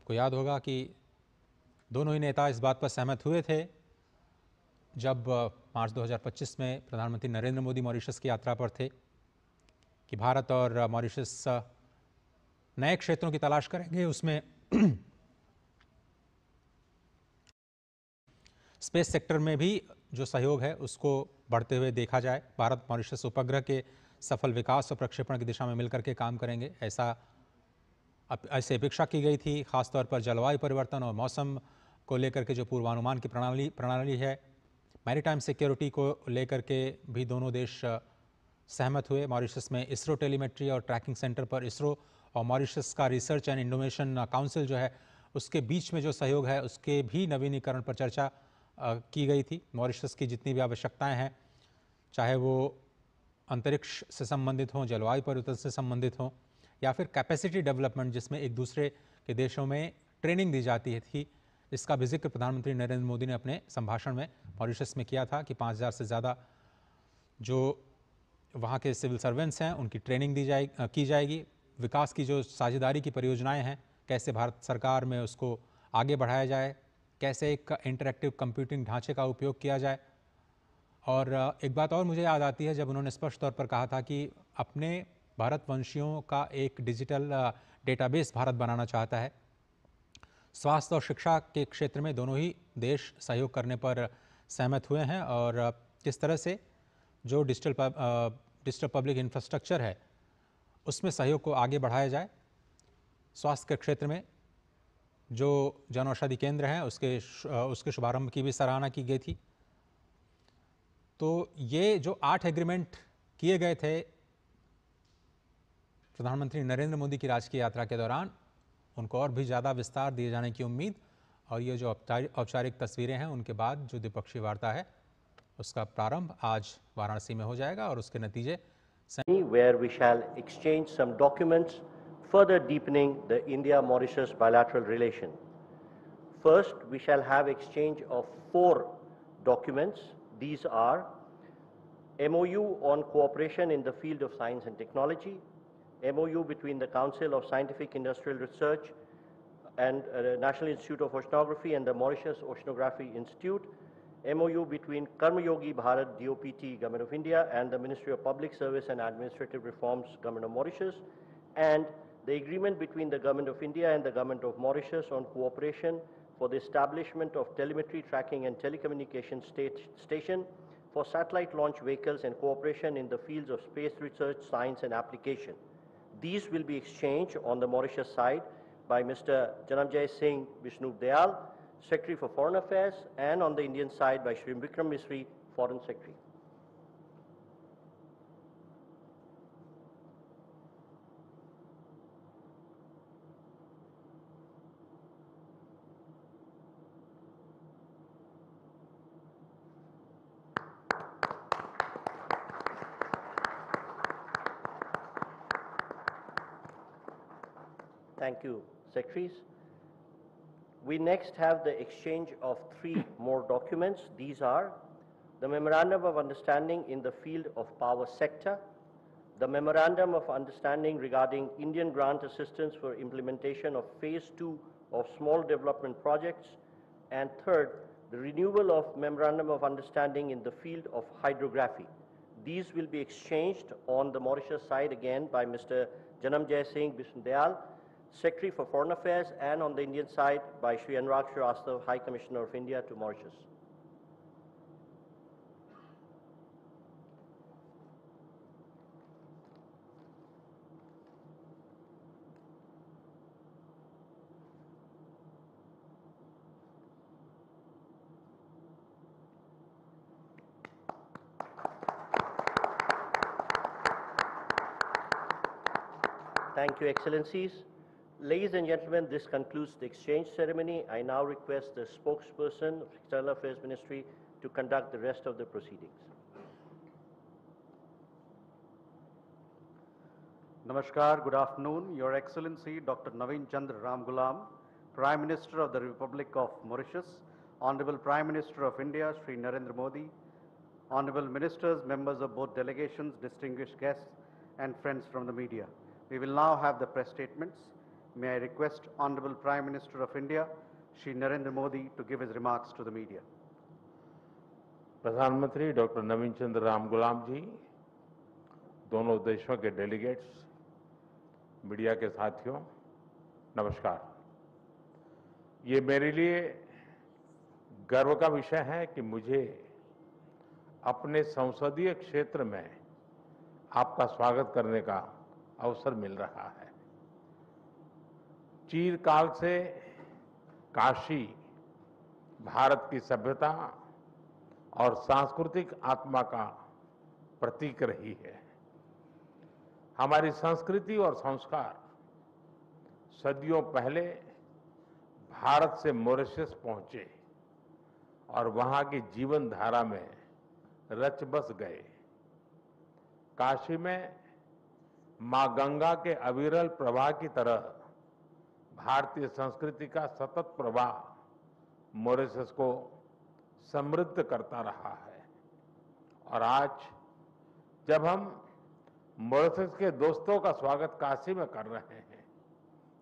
आपको याद होगा कि दोनों ही नेता इस बात पर सहमत हुए थे जब मार्च 2025 में प्रधानमंत्री नरेंद्र मोदी मॉरिशस की यात्रा पर थे कि भारत और मॉरिशस नए क्षेत्रों की तलाश करेंगे, उसमें स्पेस सेक्टर में भी जो सहयोग है उसको बढ़ते हुए देखा जाए। भारत मॉरिशस उपग्रह के सफल विकास और प्रक्षेपण की दिशा में मिलकर के काम करेंगे, ऐसे अपेक्षा की गई थी। खासतौर पर जलवायु परिवर्तन और मौसम को लेकर के जो पूर्वानुमान की प्रणाली है, मैरीटाइम सिक्योरिटी को लेकर के भी दोनों देश सहमत हुए। मॉरिशस में इसरो टेलीमेट्री और ट्रैकिंग सेंटर पर इसरो और मॉरिशस का रिसर्च एंड इनोवेशन काउंसिल जो है उसके बीच में जो सहयोग है उसके भी नवीनीकरण पर चर्चा की गई थी। मॉरिशस की जितनी भी आवश्यकताएं हैं, चाहे वो अंतरिक्ष से संबंधित हों, जलवायु परिवर्तन से संबंधित हों, या फिर कैपेसिटी डेवलपमेंट जिसमें एक दूसरे के देशों में ट्रेनिंग दी जाती थी, इसका भी जिक्र प्रधानमंत्री नरेंद्र मोदी ने अपने संभाषण में मॉरिशस में किया था कि 5000 से ज़्यादा जो वहाँ के सिविल सर्वेंट्स हैं उनकी ट्रेनिंग की जाएगी। विकास की जो साझेदारी की परियोजनाएं हैं, कैसे भारत सरकार में उसको आगे बढ़ाया जाए, कैसे एक इंटरैक्टिव कंप्यूटिंग ढांचे का उपयोग किया जाए। और एक बात और मुझे याद आती है जब उन्होंने स्पष्ट तौर पर कहा था कि अपने भारतवंशियों का एक डिजिटल डेटाबेस भारत बनाना चाहता है। स्वास्थ्य और शिक्षा के क्षेत्र में दोनों ही देश सहयोग करने पर सहमत हुए हैं और किस तरह से जो डिजिटल पब्लिक इंफ्रास्ट्रक्चर है उसमें सहयोग को आगे बढ़ाया जाए। स्वास्थ्य के क्षेत्र में जो जन औषधि केंद्र हैं उसके शुभारंभ की भी सराहना की गई थी। तो ये जो 8 एग्रीमेंट किए गए थे प्रधानमंत्री नरेंद्र मोदी की राजकीय यात्रा के दौरान, उनको और भी ज़्यादा विस्तार दिए जाने की उम्मीद, और ये जो औपचारिक तस्वीरें हैं उनके बाद जो द्विपक्षीय वार्ता है उसका प्रारंभ आज वाराणसी में हो जाएगा और उसके नतीजे where we shall exchange some documents further deepening the India-Mauritius bilateral relation. First, we shall have exchange of 4 documents. These are MOU on cooperation in the field of science and technology, MOU between the Council of Scientific Industrial Research and National Institute of Oceanography and the Mauritius Oceanography Institute, MOU between Karma Yogi Bharat DOPT Government of India and the Ministry of Public Service and Administrative Reforms Government of Mauritius, and the agreement between the Government of India and the Government of Mauritius on cooperation for the establishment of telemetry tracking and telecommunication station for satellite launch vehicles and cooperation in the fields of space research, science and application. These will be exchanged on the Mauritius side by Mr. Janamjay Singh Vishnu Dayal, Secretary for Foreign Affairs, and on the Indian side by Shri Vikram Misri, Foreign Secretary. Thank you, Secretaries. We next have the exchange of 3 more documents. These are the Memorandum of Understanding in the field of power sector, the Memorandum of Understanding regarding Indian grant assistance for implementation of Phase 2 of small development projects, and third, the renewal of Memorandum of Understanding in the field of hydrography. These will be exchanged on the Mauritius side again by Mr. Janamjay Singh Bisndayal, Secretary for Foreign Affairs, and on the Indian side by Shri Anurag Srivastava, High Commissioner of India to Mauritius. Thank you, Excellencies. Ladies and gentlemen, this concludes the exchange ceremony. I now request the spokesperson of External Affairs Ministry to conduct the rest of the proceedings. Namaskar, good afternoon. Your Excellency Dr. Naveen Chandra Ramgoolam, Prime Minister of the Republic of Mauritius, Honorable Prime Minister of India, Shri Narendra Modi, Honorable Ministers, members of both delegations, distinguished guests, and friends from the media. We will now have the press statements. may I request Honorable Prime Minister of India, Shri Narendra Modi, to give his remarks to the media. प्रधानमंत्री doctor नवीन चंद्र राम गुलाम जी, दोनों देशों के delegates, media के साथियों, नमस्कार। ये मेरे लिए गर्व का विषय है कि मुझे अपने संसदीय क्षेत्र में आपका स्वागत करने का अवसर मिल रहा है। चिरकाल से काशी भारत की सभ्यता और सांस्कृतिक आत्मा का प्रतीक रही है। हमारी संस्कृति और संस्कार सदियों पहले भारत से मॉरिशस पहुंचे और वहां की जीवन धारा में रच बस गए। काशी में मां गंगा के अविरल प्रवाह की तरह भारतीय संस्कृति का सतत प्रवाह मॉरिशस को समृद्ध करता रहा है। और आज जब हम मॉरिशस के दोस्तों का स्वागत काशी में कर रहे हैं,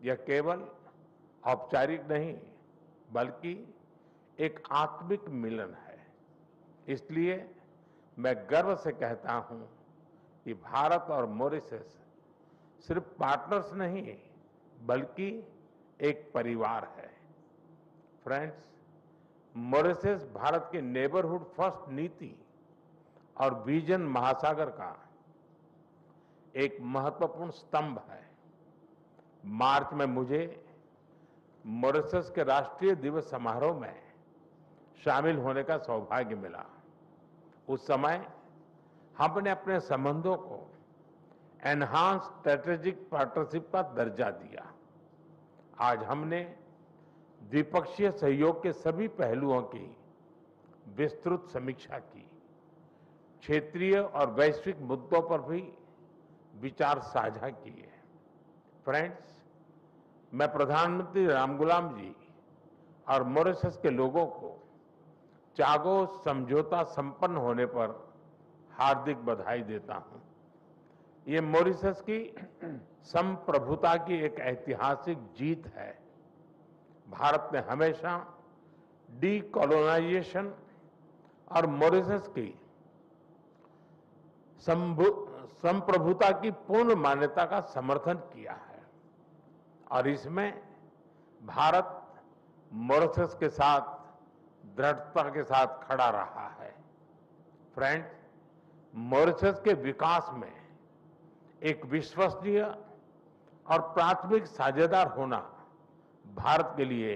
यह केवल औपचारिक नहीं बल्कि एक आत्मिक मिलन है। इसलिए मैं गर्व से कहता हूं कि भारत और मॉरिशस सिर्फ पार्टनर्स नहीं बल्कि एक परिवार है। फ्रेंड्स, मॉरिशस भारत के नेबरहुड फर्स्ट नीति और विजन महासागर का एक महत्वपूर्ण स्तंभ है। मार्च में मुझे मॉरिशस के राष्ट्रीय दिवस समारोह में शामिल होने का सौभाग्य मिला। उस समय हमने अपने संबंधों को एनहांस स्ट्रेटेजिक पार्टनरशिप का दर्जा दिया। आज हमने द्विपक्षीय सहयोग के सभी पहलुओं की विस्तृत समीक्षा की। क्षेत्रीय और वैश्विक मुद्दों पर भी विचार साझा किए। फ्रेंड्स, मैं प्रधानमंत्री रामगुलाम जी और मॉरिशस के लोगों को चागोस समझौता संपन्न होने पर हार्दिक बधाई देता हूं। ये मॉरिशस की संप्रभुता की एक ऐतिहासिक जीत है। भारत ने हमेशा डीकोलोनाइजेशन और मॉरिशस की संप्रभुता की पूर्ण मान्यता का समर्थन किया है और इसमें भारत मॉरिशस के साथ दृढ़ता के साथ खड़ा रहा है। फ्रेंड्स, मॉरिशस के विकास में एक विश्वसनीय और प्राथमिक साझेदार होना भारत के लिए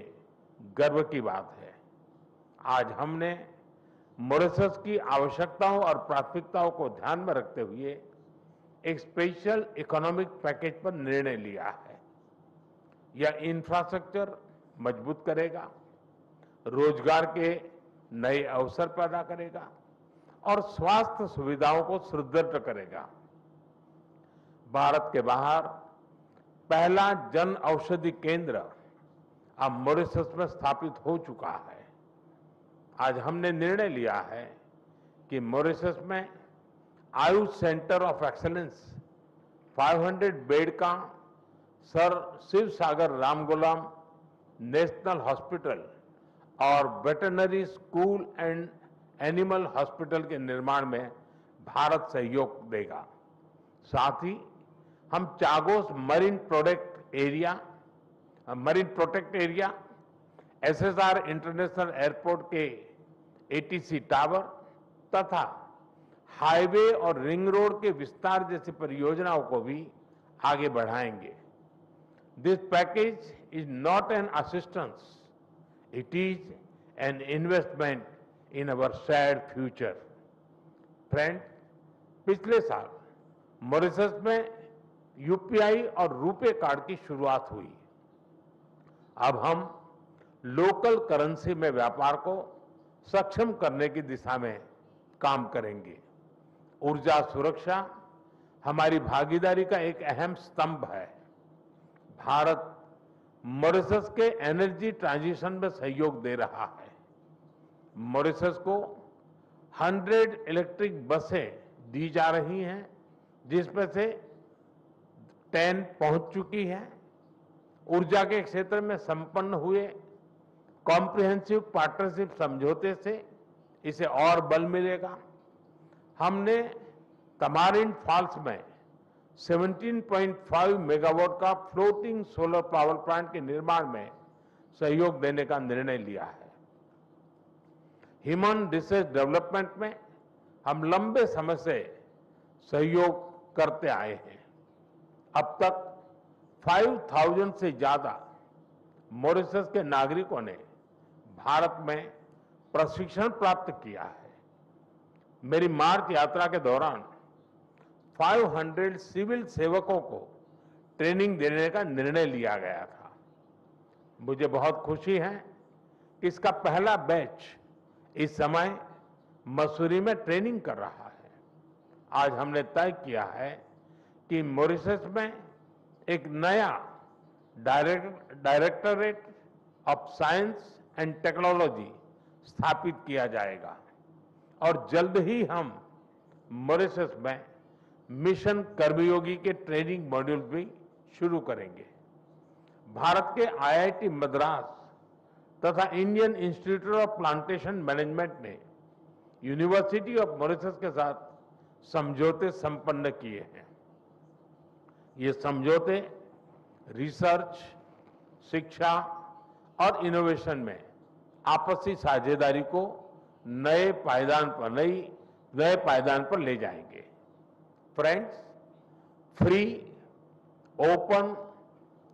गर्व की बात है। आज हमने मॉरिशस की आवश्यकताओं और प्राथमिकताओं को ध्यान में रखते हुए एक स्पेशल इकोनॉमिक पैकेज पर निर्णय लिया है। यह इंफ्रास्ट्रक्चर मजबूत करेगा, रोजगार के नए अवसर पैदा करेगा और स्वास्थ्य सुविधाओं को सुदृढ़ करेगा। भारत के बाहर पहला जन औषधि केंद्र अब मॉरिशस में स्थापित हो चुका है। आज हमने निर्णय लिया है कि मॉरिशस में Ayush centre of excellence 500 bed का सर शिव सागर रामगुलाम नेशनल हॉस्पिटल और veterinary school and animal hospital के निर्माण में भारत सहयोग देगा। साथ ही हम Chagos marine protect area, SSR international airport के एटीसी टावर तथा हाईवे और रिंग रोड के विस्तार जैसी परियोजनाओं को भी आगे बढ़ाएंगे। This package is not an assistance, it is an investment in our shared future. Friend, पिछले साल मॉरिशस में यूपीआई और रुपे कार्ड की शुरुआत हुई। अब हम लोकल करेंसी में व्यापार को सक्षम करने की दिशा में काम करेंगे। ऊर्जा सुरक्षा हमारी भागीदारी का एक अहम स्तंभ है। भारत मॉरिशस के एनर्जी ट्रांजिशन में सहयोग दे रहा है। मॉरिशस को 100 इलेक्ट्रिक बसें दी जा रही हैं, जिसमें से 10 पहुंच चुकी हैं ऊर्जा के क्षेत्र में संपन्न हुए कॉम्प्रिहेंसिव पार्टनरशिप समझौते से इसे और बल मिलेगा। हमने तमारिंड फॉल्स में 17.5 मेगावाट का फ्लोटिंग सोलर पावर प्लांट के निर्माण में सहयोग देने का निर्णय लिया है। ह्यूमन रिसोर्स डेवलपमेंट में हम लंबे समय से सहयोग करते आए हैं। अब तक 5,000 से ज्यादा मॉरिशस के नागरिकों ने भारत में प्रशिक्षण प्राप्त किया है। मेरी मार्च यात्रा के दौरान 500 सिविल सेवकों को ट्रेनिंग देने का निर्णय लिया गया था। मुझे बहुत खुशी है कि इसका पहला बैच इस समय मसूरी में ट्रेनिंग कर रहा है। आज हमने तय किया है कि मॉरिशस में एक नया directorate of science and technology स्थापित किया जाएगा और जल्द ही हम मॉरिशस में मिशन कर्मयोगी के ट्रेनिंग मॉड्यूल भी शुरू करेंगे। भारत के आईआईटी मद्रास तथा Indian institute of plantation management ने यूनिवर्सिटी ऑफ मॉरिशस के साथ समझौते संपन्न किए हैं। ये समझौते रिसर्च, शिक्षा और इनोवेशन में आपसी साझेदारी को नए पायदान पर ले जाएंगे। फ्रेंड्स, फ्री, ओपन,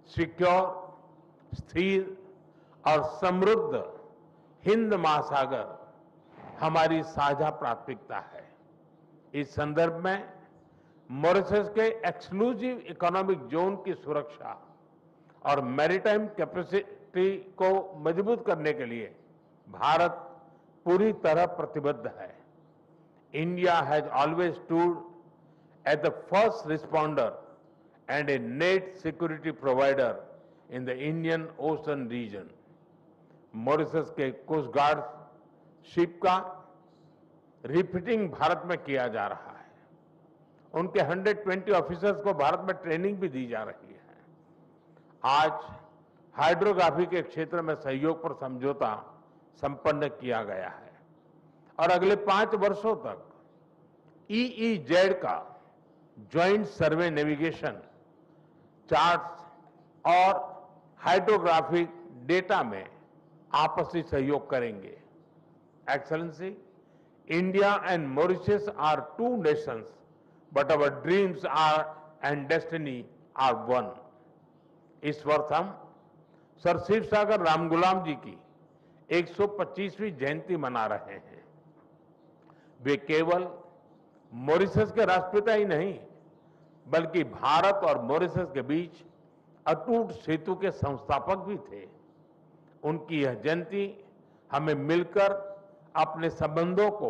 सिक्योर, स्थिर और समृद्ध हिंद महासागर हमारी साझा प्राथमिकता है। इस संदर्भ में मॉरिशस के एक्सक्लूसिव इकोनॉमिक जोन की सुरक्षा और मैरीटाइम कैपेसिटी को मजबूत करने के लिए भारत पूरी तरह प्रतिबद्ध है। India has always stood at the first responder and a net security provider in the Indian Ocean region. Mauritius के कोस्ट गार्ड शिप का रिफिटिंग भारत में किया जा रहा है। उनके 120 ऑफिसर्स को भारत में ट्रेनिंग भी दी जा रही है। आज हाइड्रोग्राफी के क्षेत्र में सहयोग पर समझौता संपन्न किया गया है और अगले 5 वर्षों तक EEZ का ज्वाइंट सर्वे नेविगेशन, चार्ट्स और हाइड्रोग्राफिक डेटा में आपसी सहयोग करेंगे। Excellency, India and Mauritius are two nations, but our dreams are and destiny are one. इस वर्ष हम सर शिव सागर रामगुलाम जी की 125वीं जयंती मना रहे हैं। वे केवल मॉरिशस के राष्ट्रपिता ही नहीं, बल्कि भारत और मॉरिशस के बीच अटूट सेतु के संस्थापक भी थे। उनकी यह जयंती हमें मिलकर अपने संबंधों को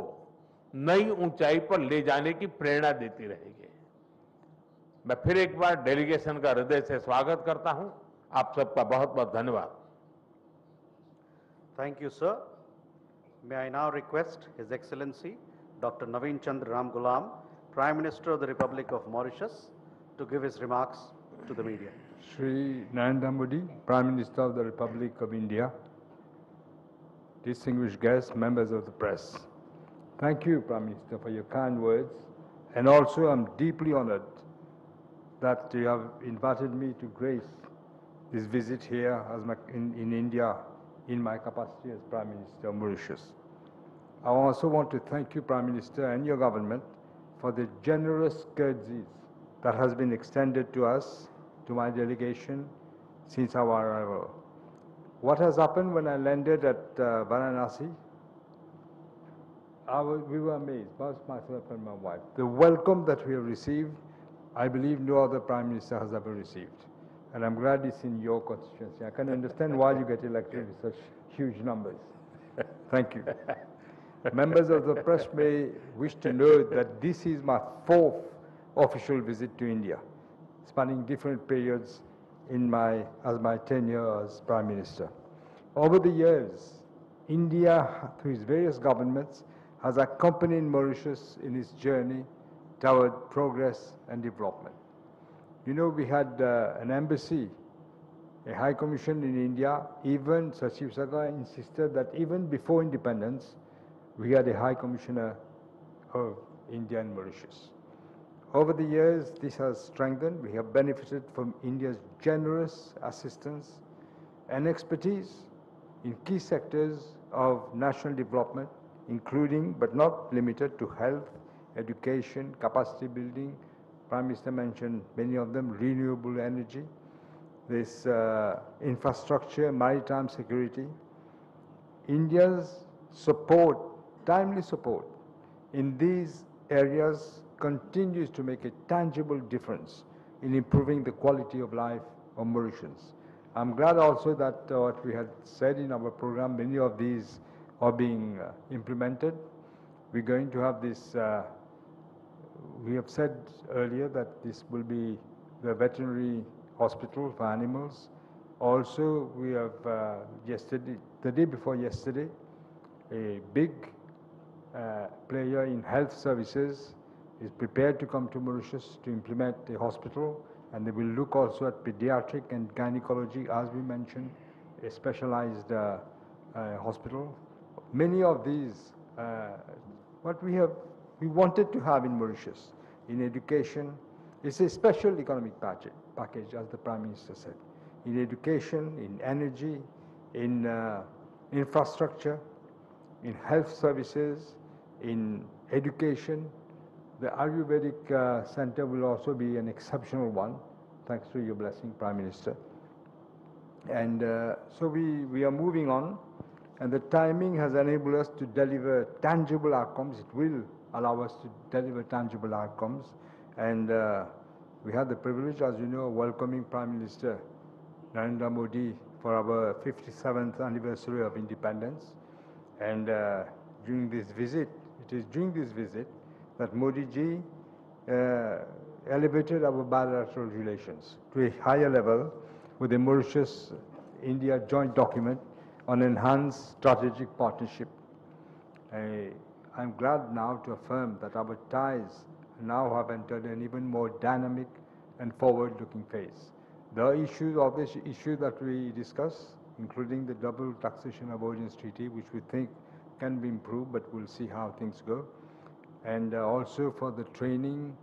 नई ऊंचाई पर ले जाने की प्रेरणा देती रहेगी। मैं फिर एक बार डेलीगेशन का हृदय से स्वागत करता हूं। आप सबका बहुत बहुत धन्यवाद। Thank you, sir. May I now request His Excellency Dr. Naveen Chandra Ramgoolam, Prime Minister of the Republic of Mauritius, to give his remarks to the media. Shri Narendra Modi, Prime Minister of the Republic of India, distinguished guests, members of the press. Thank you, Prime Minister, for your kind words. And also, I'm deeply honored that you have invited me to grace this visit here in India in my capacity as Prime Minister of Mauritius. I also want to thank you, Prime Minister, and your government for the generous courtesies that has been extended to us, to my delegation, since our arrival. What has happened when I landed at Varanasi? We were amazed, both myself and my wife. The welcome that we have received, I believe no other Prime Minister has ever received. And I'm glad it's in your constituency. I can understand why you get elected with such huge numbers. Thank you. Members of the press may wish to know that this is my 4th official visit to India, spanning different periods as my tenure as Prime Minister. Over the years, India, through its various governments, has accompanied Mauritius in its journey toward progress and development. You know, we had an embassy A High Commission in India, even Sachiv Saga insisted that even before independence, we had a High Commissioner of India and Mauritius. Over the years, this has strengthened. We have benefited from India's generous assistance and expertise in key sectors of national development, including but not limited to health, education, capacity building. Prime Minister mentioned many of them: renewable energy, this infrastructure, maritime security. India's support, timely support in these areas continues to make a tangible difference in improving the quality of life of Mauritians. I'm glad also that what we had said in our program, many of these are being implemented. We're going to have this, we have said earlier that this will be the veterinary hospital for animals. Also, we have yesterday, the day before yesterday, a big player in health services is prepared to come to Mauritius to implement a hospital, and they will look also at pediatric and gynecology, as we mentioned, a specialized hospital. Many of these, what we wanted to have in Mauritius, in education, it's a special economic package, as the Prime Minister said. In education, in energy, in infrastructure, in health services, in education. The Ayurvedic Center will also be an exceptional one, thanks to your blessing, Prime Minister. And so we are moving on, and the timing has enabled us to deliver tangible outcomes. It will allow us to deliver tangible outcomes. And we had the privilege, as you know, of welcoming Prime Minister Narendra Modi for our 57th anniversary of independence. And during this visit, it is during this visit that Modi ji elevated our bilateral relations to a higher level with the Mauritius-India joint document on enhanced strategic partnership. I'm glad now to affirm that our ties now have entered an even more dynamic and forward-looking phase. The issues of this issue that we discuss, including the double taxation avoidance treaty, which we think can be improved, but we'll see how things go. And also for the training,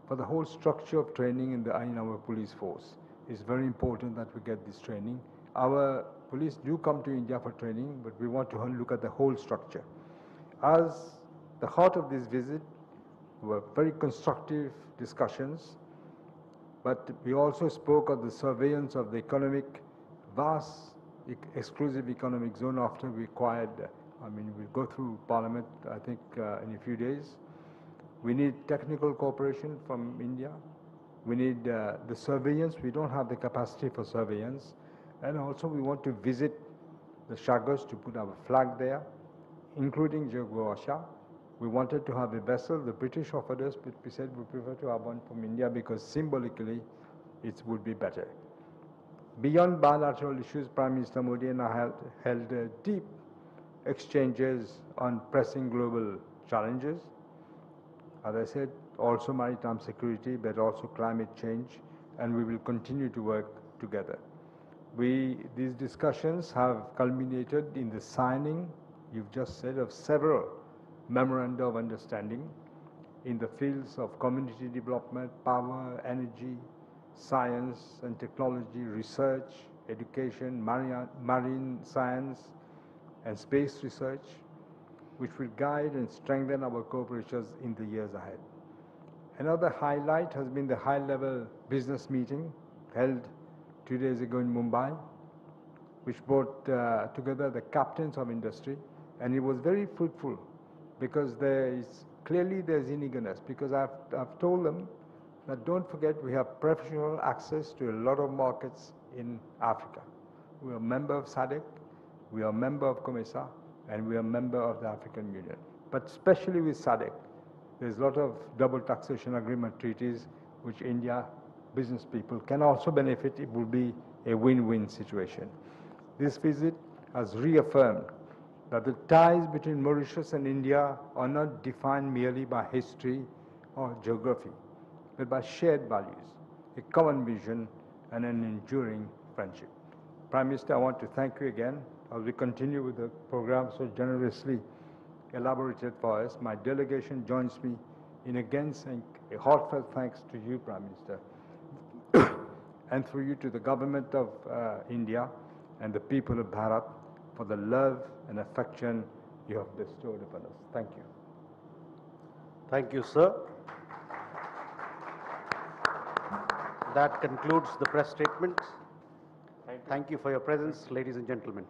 for the whole structure of training in our police force. It's very important that we get this training. Our police do come to India for training, but we want to look at the whole structure. As the heart of this visit were very constructive discussions, but we also spoke of the surveillance of the vast exclusive economic zone after we acquired, we'll go through Parliament, I think, in a few days. We need technical cooperation from India. We need the surveillance. We don't have the capacity for surveillance. And also we want to visit the Chagos to put our flag there, including Jogwasha. We wanted to have a vessel. The British offered us, but we said we prefer to have one from India because symbolically it would be better. Beyond bilateral issues, Prime Minister Modi and I held deep exchanges on pressing global challenges. As I said, also maritime security, but also climate change, and we will continue to work together. These discussions have culminated in the signing, you've just said, of several memoranda of understanding in the fields of community development, power, energy, science and technology, research, education, marine science, and space research, which will guide and strengthen our cooperation in the years ahead. Another highlight has been the high-level business meeting held 2 days ago in Mumbai, which brought together the captains of industry, and it was very fruitful because clearly there's eagerness, because I've told them that don't forget we have preferential access to a lot of markets in Africa. We are a member of SADC, we are a member of COMESA, and we are a member of the African Union. But especially with SADC, there's a lot of double taxation agreement treaties which India business people can also benefit. It will be a win-win situation. This visit has reaffirmed that the ties between Mauritius and India are not defined merely by history or geography, but by shared values, a common vision, and an enduring friendship. Prime Minister, I want to thank you again as we continue with the program so generously elaborated for us. My delegation joins me in again saying a heartfelt thanks to you, Prime Minister, and through you to the government of India and the people of Bharat for the love and affection you have bestowed upon us. Thank you. Thank you, sir. That concludes the press statement. Thank you for your presence, ladies and gentlemen.